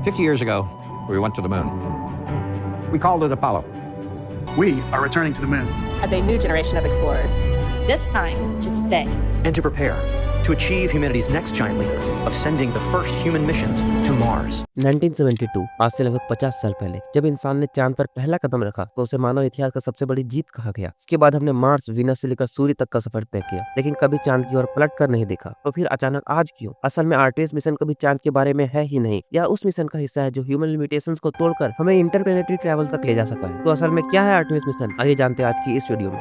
50 years ago, we went to the moon. We called it Apollo. We are returning to the moon. As a new generation of explorers. This time to stay. And to prepare to achieve humanity's next giant leap of sending the first human missions to Mars. 1972 आज से लगभग 50 साल पहले जब इंसान ने चांद पर पहला कदम रखा तो उसे मानव इतिहास का सबसे बड़ी जीत कहा गया। इसके बाद हमने मार्स, वीनस से लेकर सूर्य तक का सफर तय किया, लेकिन कभी चांद की ओर पलट कर नहीं देखा। तो फिर अचानक आज क्यों? असल में आर्टेमिस मिशन कभी चांद के बारे में है ही नहीं। यह उस मिशन का हिस्सा है जो ह्यूमन लिमिटेशंस को तोड़कर हमें इंटरप्लेनेटरी ट्रैवल तक ले जा सका है। तो असल में क्या है आर्टेमिस मिशन, आइए जानते हैं आज की इस वीडियो में।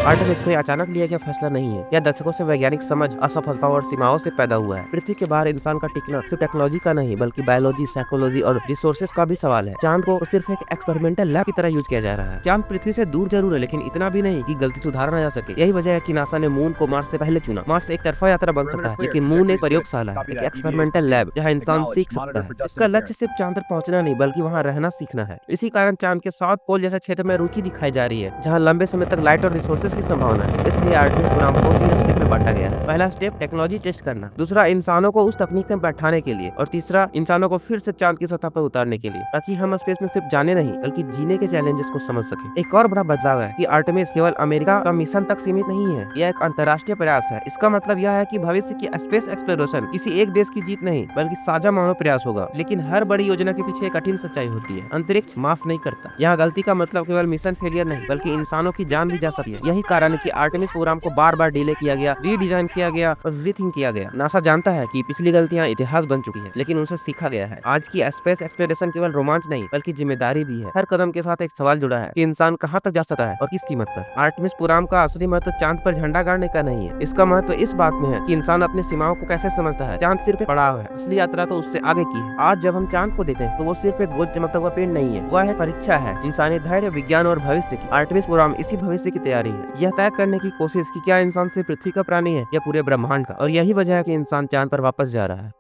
आर्टेमिस कोई अचानक लिया गया फैसला नहीं है। यह दशकों से वैज्ञानिक समझ, असफलताओं और सीमाओं से पैदा हुआ है। पृथ्वी के बाहर इंसान का टिकना सिर्फ टेक्नोलॉजी का नहीं बल्कि बायोलॉजी, साइकोलॉजी और रिसोर्सेज का भी सवाल है। चांद को सिर्फ एक एक्सपेरिमेंटल लैब की तरह यूज किया जा रहा है। चांद पृथ्वी से दूर जरूर है, लेकिन इतना भी नहीं कि गलती सुधारा न जा सके। यही वजह है कि नासा ने मून को मार्स से पहले चुना। मार्स एक तरफा यात्रा बन सकता है, लेकिन मून एक प्रयोगशाला है, एक एक्सपेरिमेंटल लैब जहाँ इंसान सीख सकता है। इसका लक्ष्य सिर्फ चांद पर पहुंचना नहीं बल्कि वहाँ रहना सीखना है। इसी कारण चांद के साउथ पोल जैसे क्षेत्र में रुचि दिखाई जा रही है, जहाँ लंबे समय तक लाइट और रिसोर्सेज की संभावना है। इसलिए आर्टेमिस प्रोग्राम को 3 स्टेप में बांटा गया है। पहला स्टेप टेक्नोलॉजी टेस्ट करना, दूसरा इंसानों को उस तकनीक में बैठाने के लिए, और तीसरा इंसानों को फिर से चांद की सतह पर उतारने के लिए, ताकि हम स्पेस में सिर्फ जाने नहीं बल्कि जीने के चैलेंजेस को समझ सके। एक और बड़ा बदलाव है कि आर्टेमिस केवल अमेरिका का मिशन तक सीमित नहीं है, यह एक अंतर्राष्ट्रीय प्रयास है। इसका मतलब यह है कि भविष्य की स्पेस एक्सप्लोरेशन किसी एक देश की जीत नहीं बल्कि साझा मानव प्रयास होगा। लेकिन हर बड़ी योजना के पीछे एक कठिन सच्चाई होती है, अंतरिक्ष माफ नहीं करता। यहाँ गलती का मतलब केवल मिशन फेलियर नहीं बल्कि इंसानों की जान भी जा सकती है। यही कारण है कि आर्टेमिस प्रोग्राम को बार बार डिले किया गया, रीडिजाइन किया गया और रीथिंक किया गया। नासा जानता है कि पिछली गलतियां इतिहास बन चुकी है, लेकिन उनसे सीखा गया है। आज की स्पेस एक्सप्लोरेशन केवल रोमांच नहीं बल्कि जिम्मेदारी भी है। हर कदम के साथ एक सवाल जुड़ा है कि इंसान कहां तक जा सकता है और किस कीमत पर। आर्टेमिस प्रोग्राम का असली महत्व चांद पर झंडा गाड़ने का नहीं है, इसका महत्व इस बात में है कि इंसान अपनी सीमाओं को कैसे समझता है। चांद सिर्फ एक पड़ाव है, असली यात्रा तो उससे आगे की है। आज जब हम चांद को देखते हैं तो वो सिर्फ एक गोल चमकता हुआ पेड़ नहीं है, वह एक परीक्षा है इंसानी धैर्य, विज्ञान और भविष्य की। आर्टेमिस प्रोग्राम इसी भविष्य की तैयारी है, यह तय करने की कोशिश कि क्या इंसान सिर्फ पृथ्वी का प्राणी है या पूरे ब्रह्मांड का। और यही वजह है कि इंसान चांद पर वापस जा रहा है।